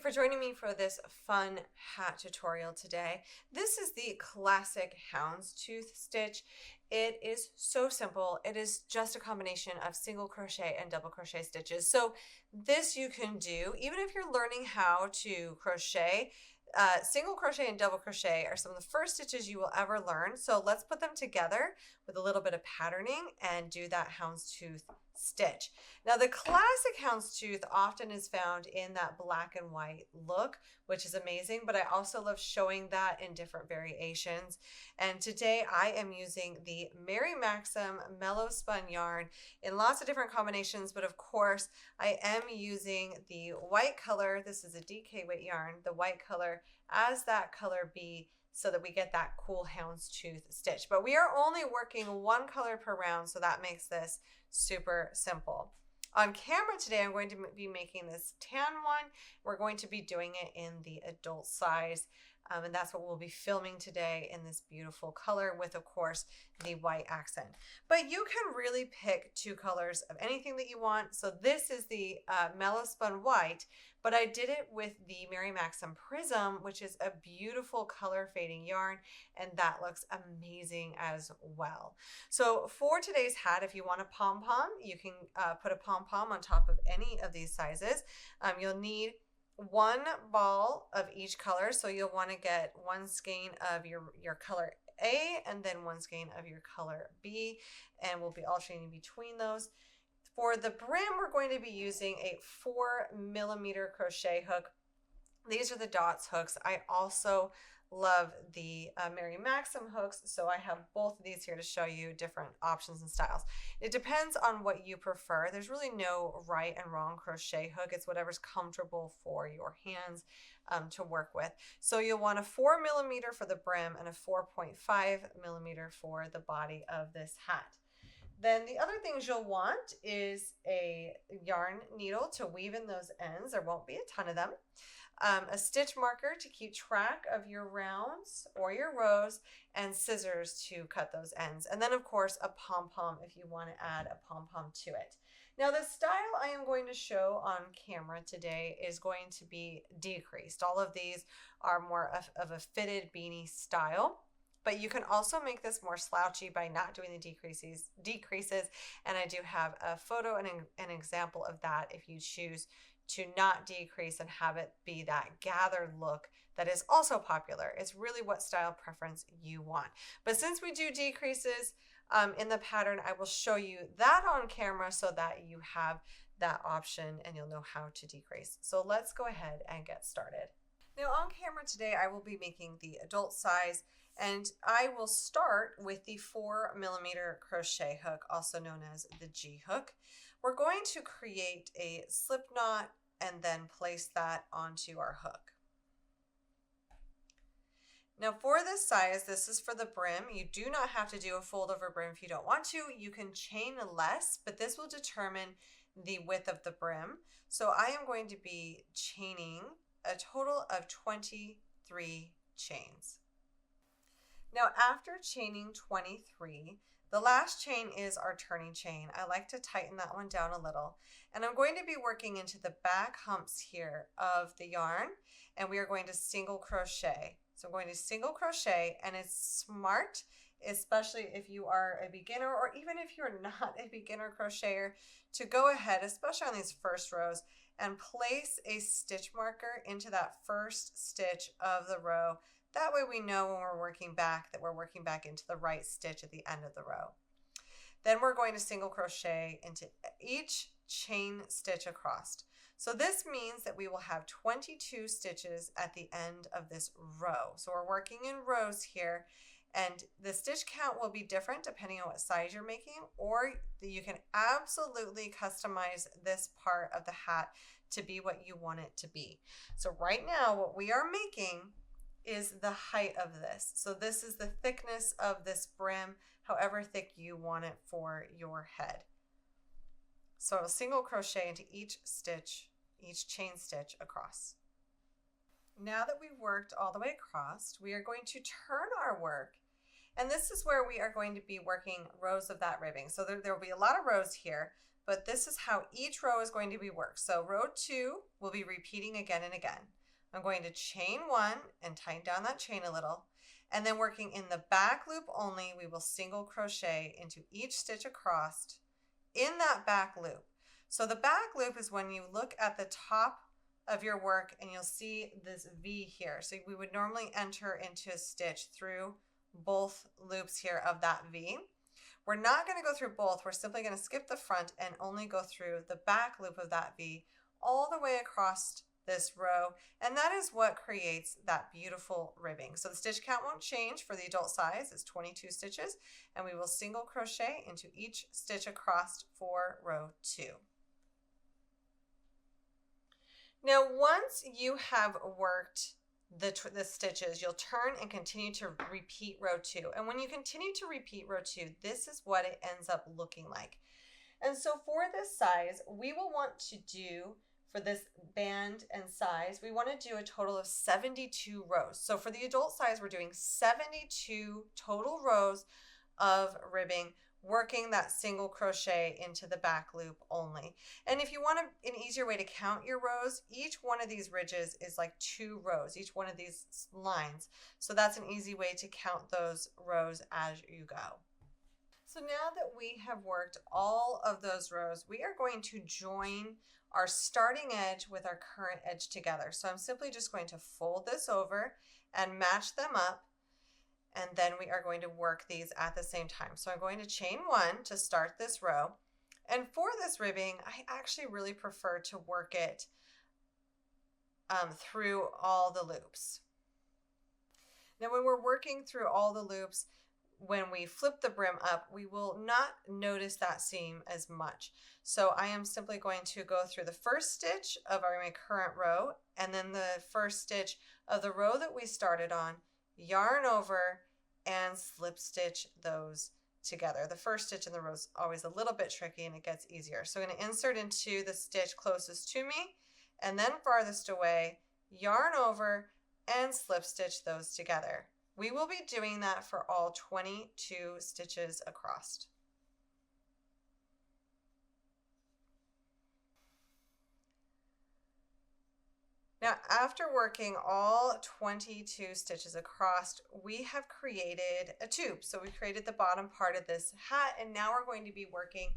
for joining me for this fun hat tutorial today. This is the classic houndstooth stitch. It is so simple. It is just a combination of single crochet and double crochet stitches. So this you can do even if you're learning how to crochet. Single crochet and double crochet are some of the first stitches you will ever learn. So let's put them together with a little bit of patterning and do that houndstooth stitch. Now the classic houndstooth often is found in that black and white look, which is amazing, but I also love showing that in different variations. And today I am using the Mary Maxim Mellow Spun yarn in lots of different combinations, but of course I am using the white color. This is a DK weight yarn, the white color as that color B, so that we get that cool houndstooth stitch. But we are only working one color per round, so that makes this super simple. On camera today, I'm going to be making this tan one. We're going to be doing it in the adult size, and that's what we'll be filming today in this beautiful color with, of course, the white accent. But you can really pick two colors of anything that you want. So this is the Mellow Spun White, but I did it with the Mary Maxim Prism, which is a beautiful color fading yarn, and that looks amazing as well. So for today's hat, if you want a pom-pom, you can put a pom-pom on top of any of these sizes. You'll need one ball of each color, so you'll want to get one skein of your color A and then one skein of your color B, and we'll be alternating between those. For the brim, we're going to be using a 4mm crochet hook. These are the dots hooks. I also love the Mary Maxim hooks, so I have both of these here to show you different options and styles. It depends on what you prefer. There's really no right and wrong crochet hook. It's whatever's comfortable for your hands to work with. So you'll want a 4mm for the brim and a 4.5mm for the body of this hat. Then the other things you'll want is a yarn needle to weave in those ends. There won't be a ton of them. A stitch marker to keep track of your rounds or your rows, and scissors to cut those ends. And then of course a pom-pom if you want to add a pom-pom to it. Now the style I am going to show on camera today is going to be decreased. All of these are more of a fitted beanie style. But you can also make this more slouchy by not doing the decreases, and I do have a photo and an example of that if you choose to not decrease and have it be that gathered look that is also popular. It's really what style preference you want. But since we do decreases in the pattern, I will show you that on camera so that you have that option and you'll know how to decrease. So let's go ahead and get started. Now on camera today, I will be making the adult size, and I will start with the 4mm crochet hook, also known as the G hook. We're going to create a slip knot and then place that onto our hook. Now for this size, this is for the brim. You do not have to do a fold over brim if you don't want to. You can chain less, but this will determine the width of the brim. So I am going to be chaining a total of 23 chains. Now after chaining 23, the last chain is our turning chain. I like to tighten that one down a little. And I'm going to be working into the back humps here of the yarn, and we are going to single crochet. So I'm going to single crochet, and it's smart, especially if you are a beginner or even if you're not a beginner crocheter, to go ahead, especially on these first rows, and place a stitch marker into that first stitch of the row. That way we know when we're working back that we're working back into the right stitch at the end of the row. Then we're going to single crochet into each chain stitch across. So this means that we will have 22 stitches at the end of this row. So we're working in rows here, and the stitch count will be different depending on what size you're making, or you can absolutely customize this part of the hat to be what you want it to be. So right now what we are making is the height of this. So this is the thickness of this brim, however thick you want it for your head. So I'll single crochet into each stitch, each chain stitch across. Now that we've worked all the way across, we are going to turn our work, and this is where we are going to be working rows of that ribbing. So there will be a lot of rows here, but this is how each row is going to be worked. So row 2 will be repeating again and again. I'm going to chain 1 and tighten down that chain a little, and then working in the back loop only, we will single crochet into each stitch across in that back loop. So the back loop is when you look at the top of your work and you'll see this V here. So we would normally enter into a stitch through both loops here of that V. We're not going to go through both. We're simply going to skip the front and only go through the back loop of that V all the way across this row, and that is what creates that beautiful ribbing. So the stitch count won't change for the adult size. It's 22 stitches, and we will single crochet into each stitch across for row 2. Now once you have worked the stitches, you'll turn and continue to repeat row 2. And when you continue to repeat row 2, this is what it ends up looking like. And so for this size, we will want to do, for this band and size, we want to do a total of 72 rows. So for the adult size, we're doing 72 total rows of ribbing, working that single crochet into the back loop only. And if you want an easier way to count your rows, each one of these ridges is like 2 rows, each one of these lines. So that's an easy way to count those rows as you go. So now that we have worked all of those rows, we are going to join our starting edge with our current edge together. So I'm simply just going to fold this over and match them up, and then we are going to work these at the same time. So I'm going to chain 1 to start this row, and for this ribbing I actually really prefer to work it through all the loops. Now when we're working through all the loops, when we flip the brim up, we will not notice that seam as much. So I am simply going to go through the first stitch of my current row, and then the first stitch of the row that we started on, yarn over and slip stitch those together. The first stitch in the row is always a little bit tricky and it gets easier. So I'm going to insert into the stitch closest to me, and then farthest away, yarn over and slip stitch those together. We will be doing that for all 22 stitches across. Now, after working all 22 stitches across, we have created a tube. So we created the bottom part of this hat, and now we're going to be working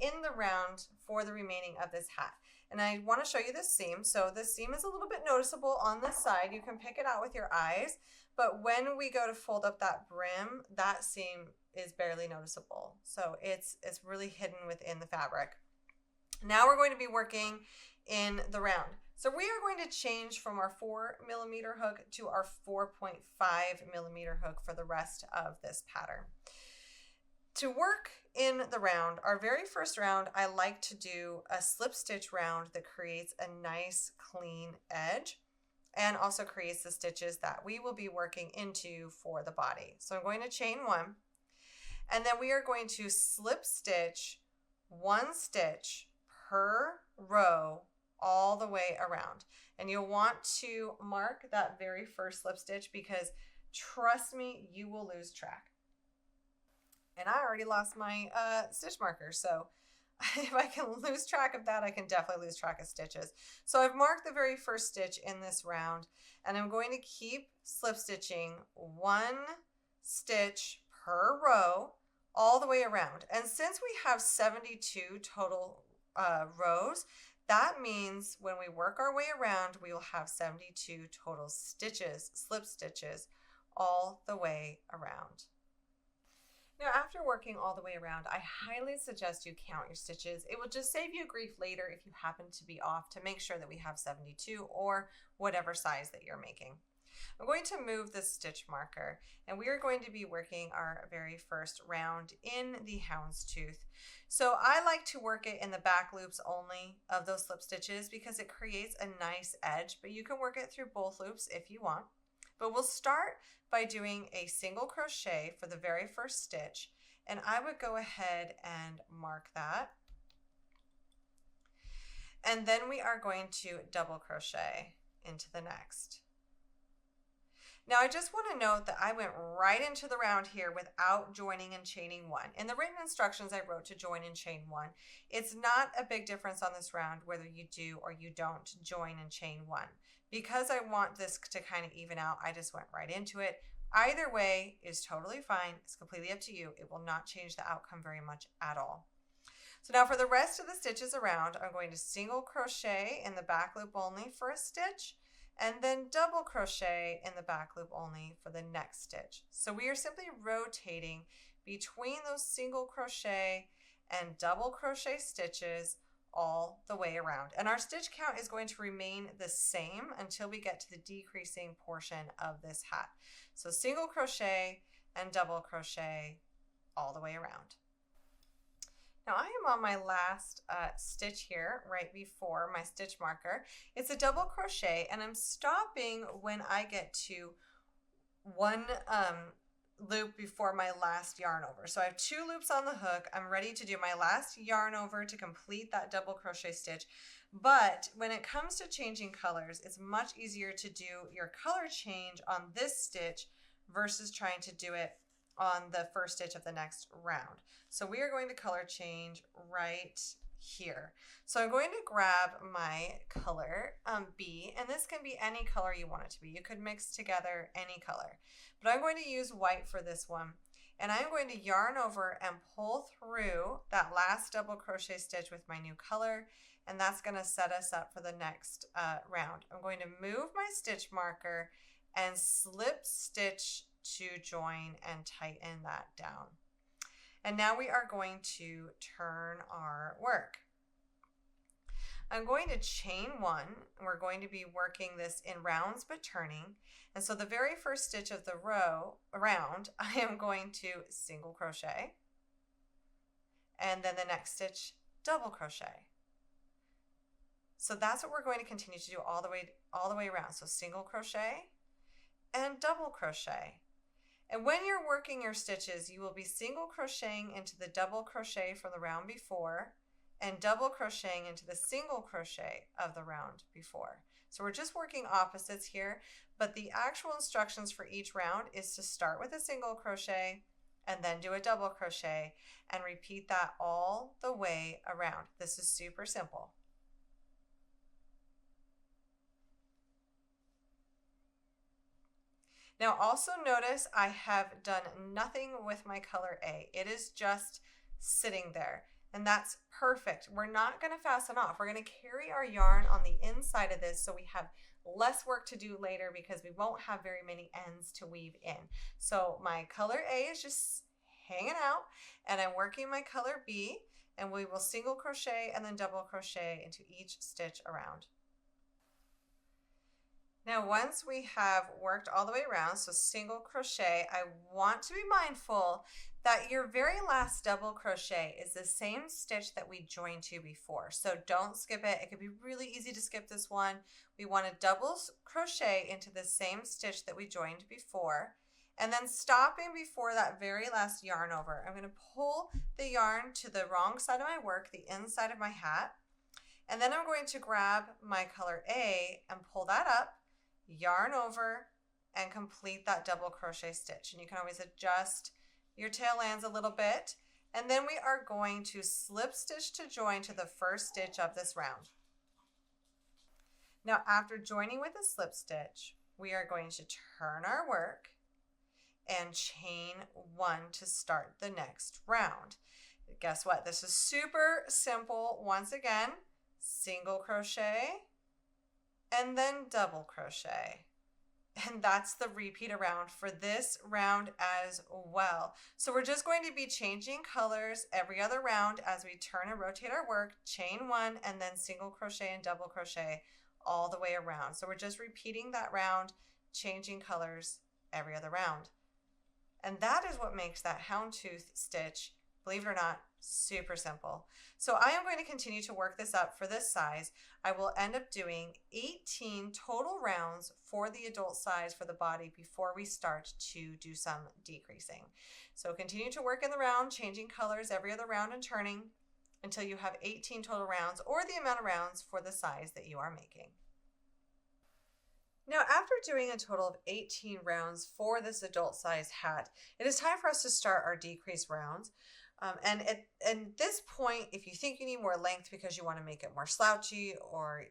in the round for the remaining of this hat. And I want to show you this seam. So this seam is a little bit noticeable on this side. You can pick it out with your eyes, but when we go to fold up that brim, that seam is barely noticeable. So it's really hidden within the fabric. Now we're going to be working in the round. So we are going to change from our 4mm hook to our 4.5mm hook for the rest of this pattern. To work in the round, our very first round, I like to do a slip stitch round that creates a nice clean edge and also creates the stitches that we will be working into for the body. So I'm going to chain 1, and then we are going to slip stitch 1 stitch per row all the way around. And you'll want to mark that very first slip stitch, because trust me, you will lose track. And I already lost my stitch marker, so if I can lose track of that, I can definitely lose track of stitches. So I've marked the very first stitch in this round, and I'm going to keep slip stitching 1 stitch per row all the way around. And since we have 72 total rows, that means when we work our way around, we will have 72 total stitches, slip stitches, all the way around. Now, after working all the way around, I highly suggest you count your stitches. It will just save you grief later if you happen to be off, to make sure that we have 72 or whatever size that you're making. I'm going to move this stitch marker, and we are going to be working our very first round in the houndstooth. So I like to work it in the back loops only of those slip stitches because it creates a nice edge, but you can work it through both loops if you want. But we'll start by doing a single crochet for the very first stitch, and I would go ahead and mark that. And then we are going to double crochet into the next. Now I just want to note that I went right into the round here without joining and chaining one. In the written instructions I wrote to join and chain one. It's not a big difference on this round whether you do or you don't join and chain one. Because I want this to kind of even out, I just went right into it. Either way is totally fine. It's completely up to you. It will not change the outcome very much at all. So now for the rest of the stitches around, I'm going to single crochet in the back loop only for a stitch, and then double crochet in the back loop only for the next stitch. So we are simply rotating between those single crochet and double crochet stitches all the way around. And our stitch count is going to remain the same until we get to the decreasing portion of this hat. So single crochet and double crochet all the way around. Now I am on my last stitch here right before my stitch marker. It's a double crochet and I'm stopping when I get to one loop before my last yarn over. So I have 2 loops on the hook. I'm ready to do my last yarn over to complete that double crochet stitch. But when it comes to changing colors, it's much easier to do your color change on this stitch versus trying to do it on the first stitch of the next round. So we are going to color change right here. So I'm going to grab my color B, and this can be any color you want it to be. You could mix together any color, but I'm going to use white for this one. And I'm going to yarn over and pull through that last double crochet stitch with my new color, and that's going to set us up for the next round. I'm going to move my stitch marker and slip stitch to join and tighten that down. And now we are going to turn our work. I'm going to chain 1. We're going to be working this in rounds but turning. And so the very first stitch of the round, I am going to single crochet. And then the next stitch, double crochet. So that's what we're going to continue to do all the way around. So single crochet and double crochet. And when you're working your stitches, you will be single crocheting into the double crochet from the round before and double crocheting into the single crochet of the round before. So we're just working opposites here, but the actual instructions for each round is to start with a single crochet and then do a double crochet and repeat that all the way around. This is super simple. Now also notice I have done nothing with my color A. It is just sitting there, and that's perfect. We're not going to fasten off. We're going to carry our yarn on the inside of this so we have less work to do later because we won't have very many ends to weave in. So my color A is just hanging out, and I'm working my color B, and we will single crochet and then double crochet into each stitch around. Now once we have worked all the way around, so single crochet, I want to be mindful that your very last double crochet is the same stitch that we joined to before. So don't skip it. It could be really easy to skip this one. We want to double crochet into the same stitch that we joined before, and then stopping before that very last yarn over. I'm going to pull the yarn to the wrong side of my work, the inside of my hat, and then I'm going to grab my color A and pull that up, yarn over, and complete that double crochet stitch. And you can always adjust your tail ends a little bit, and then we are going to slip stitch to join to the first stitch of this round. Now after joining with a slip stitch, we are going to turn our work and chain 1 to start the next round. Guess what? This is super simple. Once again, single crochet and then double crochet. And that's the repeat around for this round as well. So we're just going to be changing colors every other round as we turn and rotate our work, chain 1 and then single crochet and double crochet all the way around. So we're just repeating that round, changing colors every other round. And that is what makes that houndstooth stitch, believe it or not, super simple. So I am going to continue to work this up for this size. I will end up doing 18 total rounds for the adult size for the body before we start to do some decreasing. So continue to work in the round, changing colors every other round and turning until you have 18 total rounds or the amount of rounds for the size that you are making. Now, after doing a total of 18 rounds for this adult size hat, it is time for us to start our decrease rounds. And at this point, if you think you need more length because you want to make it more slouchy, or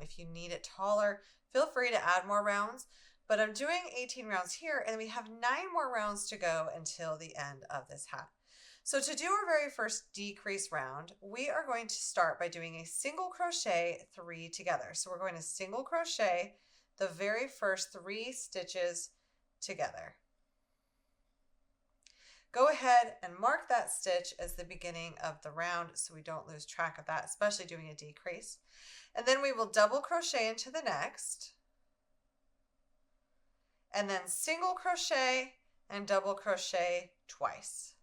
if you need it taller, feel free to add more rounds. But I'm doing 18 rounds here, and we have 9 more rounds to go until the end of this hat. So to do our very first decrease round, we are going to start by doing a single crochet 3 together. So we're going to single crochet the very first 3 stitches together. Go ahead and mark that stitch as the beginning of the round so we don't lose track of that, especially doing a decrease. And then we will double crochet into the next, and then single crochet and double crochet twice.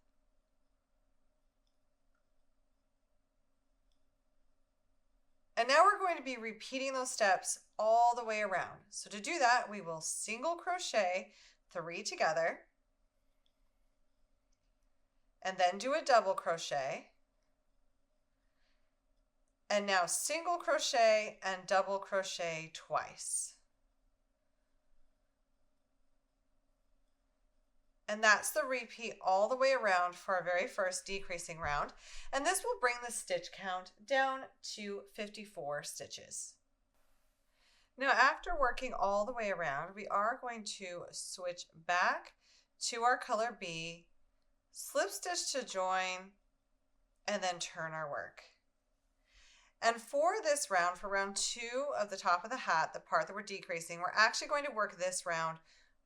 And now we're going to be repeating those steps all the way around. So to do that, we will single crochet 3 together, and then do a double crochet, and now single crochet and double crochet twice. And that's the repeat all the way around for our very first decreasing round. And this will bring the stitch count down to 54 stitches. Now, after working all the way around, we are going to switch back to our color B, slip stitch to join, and then turn our work. And for this round, for round 2 of the top of the hat, the part that we're decreasing, we're actually going to work this round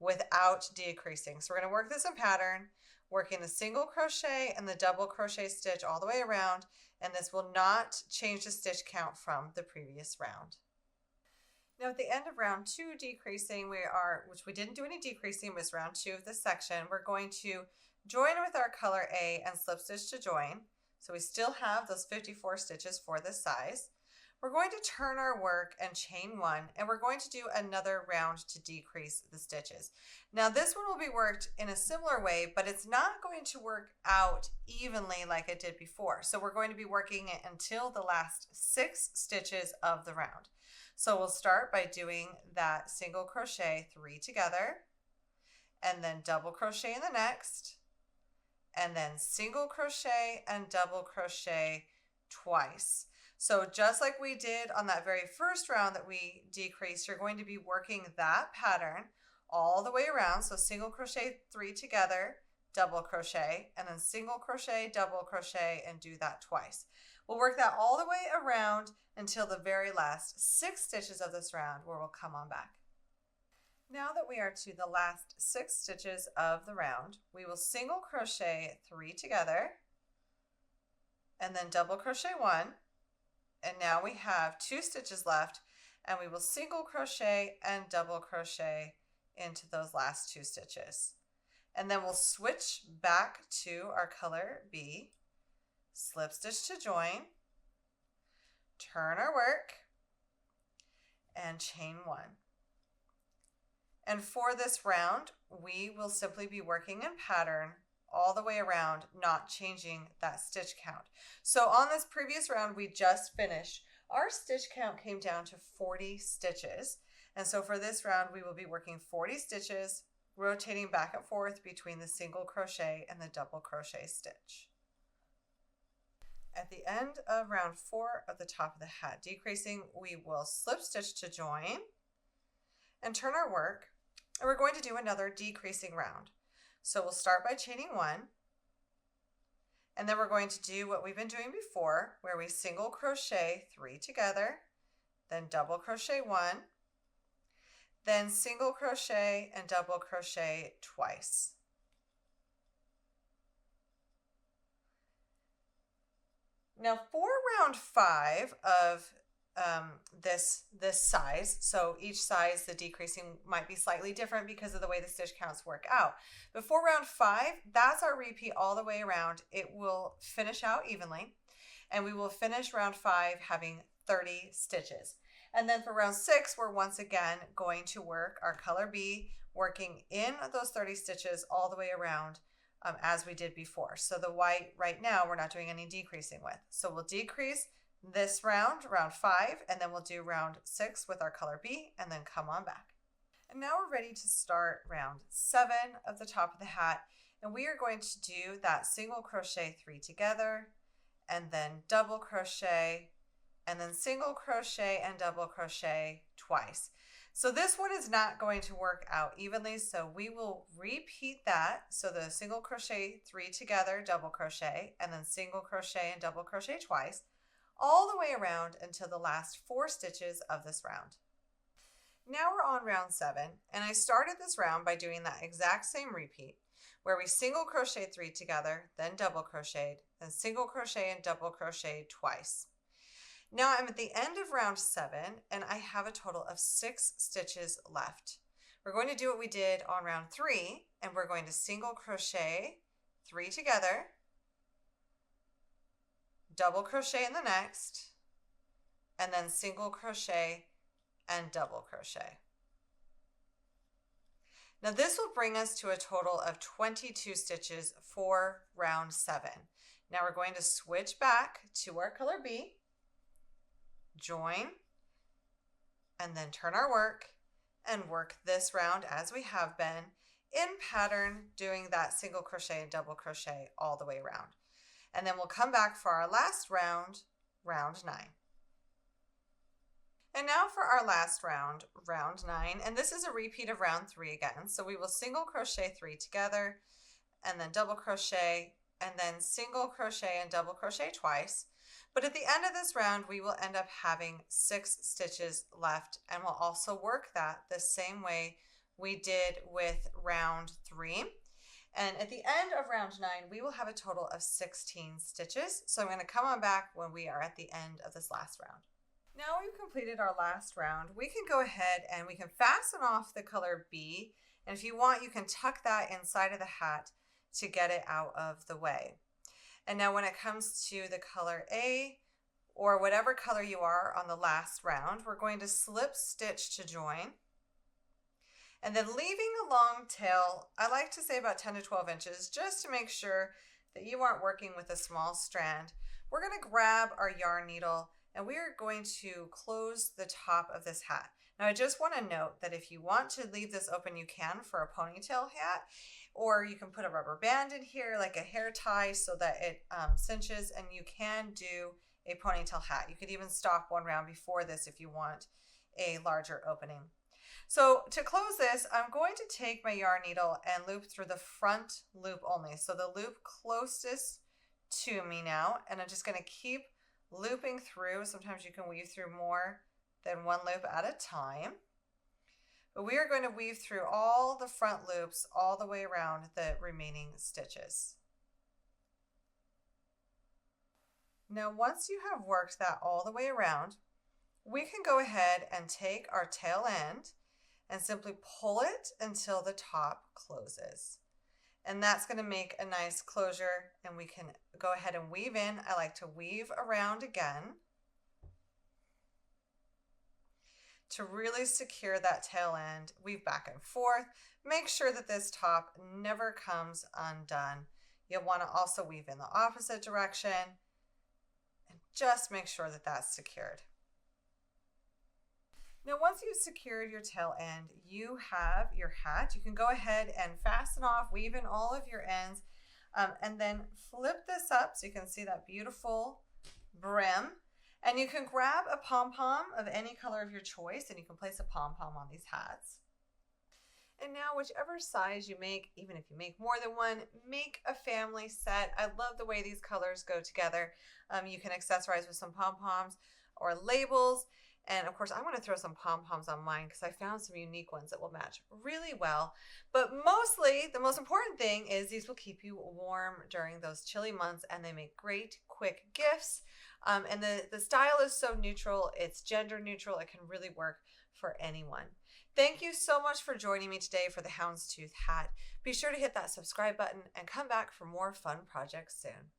without decreasing. So we're going to work this in pattern, working the single crochet and the double crochet stitch all the way around, and this will not change the stitch count from the previous round. Now at the end of round 2 decreasing, which we didn't do any decreasing, was round 2 of this section, we're going to join with our color A and slip stitch to join. So we still have those 54 stitches for this size. We're going to turn our work and chain 1, and we're going to do another round to decrease the stitches. Now this one will be worked in a similar way, but it's not going to work out evenly like it did before. So we're going to be working it until the last 6 stitches of the round. So we'll start by doing that single crochet 3 together, and then double crochet in the next, and then single crochet and double crochet twice. So just like we did on that very first round that we decreased, you're going to be working that pattern all the way around. So single crochet 3 together, double crochet, and then single crochet, double crochet, and do that twice. We'll work that all the way around until the very last 6 stitches of this round, where we'll come on back. Now that we are to the last 6 stitches of the round, we will single crochet 3 together, and then double crochet 1, and now we have 2 stitches left, and we will single crochet and double crochet into those last 2 stitches. And then we'll switch back to our color B, slip stitch to join, turn our work, and chain 1. And for this round, we will simply be working in pattern all the way around, not changing that stitch count. So on this previous round we just finished, our stitch count came down to 40 stitches. And so for this round, we will be working 40 stitches, rotating back and forth between the single crochet and the double crochet stitch. At the end of round 4 of the top of the hat decreasing, we will slip stitch to join and turn our work, and we're going to do another decreasing round. So we'll start by chaining 1, and then we're going to do what we've been doing before, where we single crochet 3 together, then double crochet 1, then single crochet and double crochet twice. Now for round 5 of this size, so each size the decreasing might be slightly different because of the way the stitch counts work out. But for round 5, that's our repeat all the way around. It will finish out evenly, and we will finish round 5 having 30 stitches. And then for round 6, we're once again going to work our color B, working in those 30 stitches all the way around as we did before. So the white right now we're not doing any decreasing with. So we'll decrease this round, round 5, and then we'll do round 6 with our color B, and then come on back. And now we're ready to start round 7 of the top of the hat, and we are going to do that single crochet 3 together, and then double crochet, and then single crochet and double crochet twice. So this one is not going to work out evenly, so we will repeat that. So the single crochet 3 together, double crochet, and then single crochet and double crochet twice, all the way around until the last 4 stitches of this round. Now we're on round 7, and I started this round by doing that exact same repeat where we single crochet 3 together, then double crocheted, then single crochet and double crochet twice. Now I'm at the end of round 7, and I have a total of 6 stitches left. We're going to do what we did on round 3, and we're going to single crochet 3 together, double crochet in the next, and then single crochet and double crochet. Now this will bring us to a total of 22 stitches for round 7. Now we're going to switch back to our color B, join, and then turn our work and work this round as we have been in pattern, doing that single crochet and double crochet all the way around. And then we'll come back for our last round, round 9. And now for our last round, round 9, and this is a repeat of round 3 again. So we will single crochet 3 together, and then double crochet, and then single crochet and double crochet twice. But at the end of this round, we will end up having 6 stitches left, and we'll also work that the same way we did with round 3. And at the end of round 9, we will have a total of 16 stitches. So I'm going to come on back when we are at the end of this last round. Now we've completed our last round, we can go ahead and we can fasten off the color B. And if you want, you can tuck that inside of the hat to get it out of the way. And now when it comes to the color A, or whatever color you are on the last round, we're going to slip stitch to join. And then leaving a long tail, I like to say about 10 to 12 inches, just to make sure that you aren't working with a small strand. We're going to grab our yarn needle and we are going to close the top of this hat. Now I just want to note that if you want to leave this open, you can for a ponytail hat, or you can put a rubber band in here like a hair tie so that it cinches, and you can do a ponytail hat. You could even stop one round before this if you want a larger opening. So to close this, I'm going to take my yarn needle and loop through the front loop only. So the loop closest to me now, and I'm just going to keep looping through. Sometimes you can weave through more than one loop at a time. But we are going to weave through all the front loops all the way around the remaining stitches. Now once you have worked that all the way around, we can go ahead and take our tail end and simply pull it until the top closes. And that's going to make a nice closure, and we can go ahead and weave in. I like to weave around again to really secure that tail end. Weave back and forth. Make sure that this top never comes undone. You'll want to also weave in the opposite direction and just make sure that that's secured. Now once you've secured your tail end, you have your hat. You can go ahead and fasten off, weave in all of your ends, and then flip this up so you can see that beautiful brim. And you can grab a pom-pom of any color of your choice, and you can place a pom-pom on these hats. And now whichever size you make, even if you make more than one, make a family set. I love the way these colors go together. You can accessorize with some pom-poms or labels. And of course, I want to throw some pom-poms on mine because I found some unique ones that will match really well. But mostly, the most important thing is these will keep you warm during those chilly months, and they make great quick gifts. And the style is so neutral, it's gender neutral, it can really work for anyone. Thank you so much for joining me today for the Houndstooth hat. Be sure to hit that subscribe button and come back for more fun projects soon.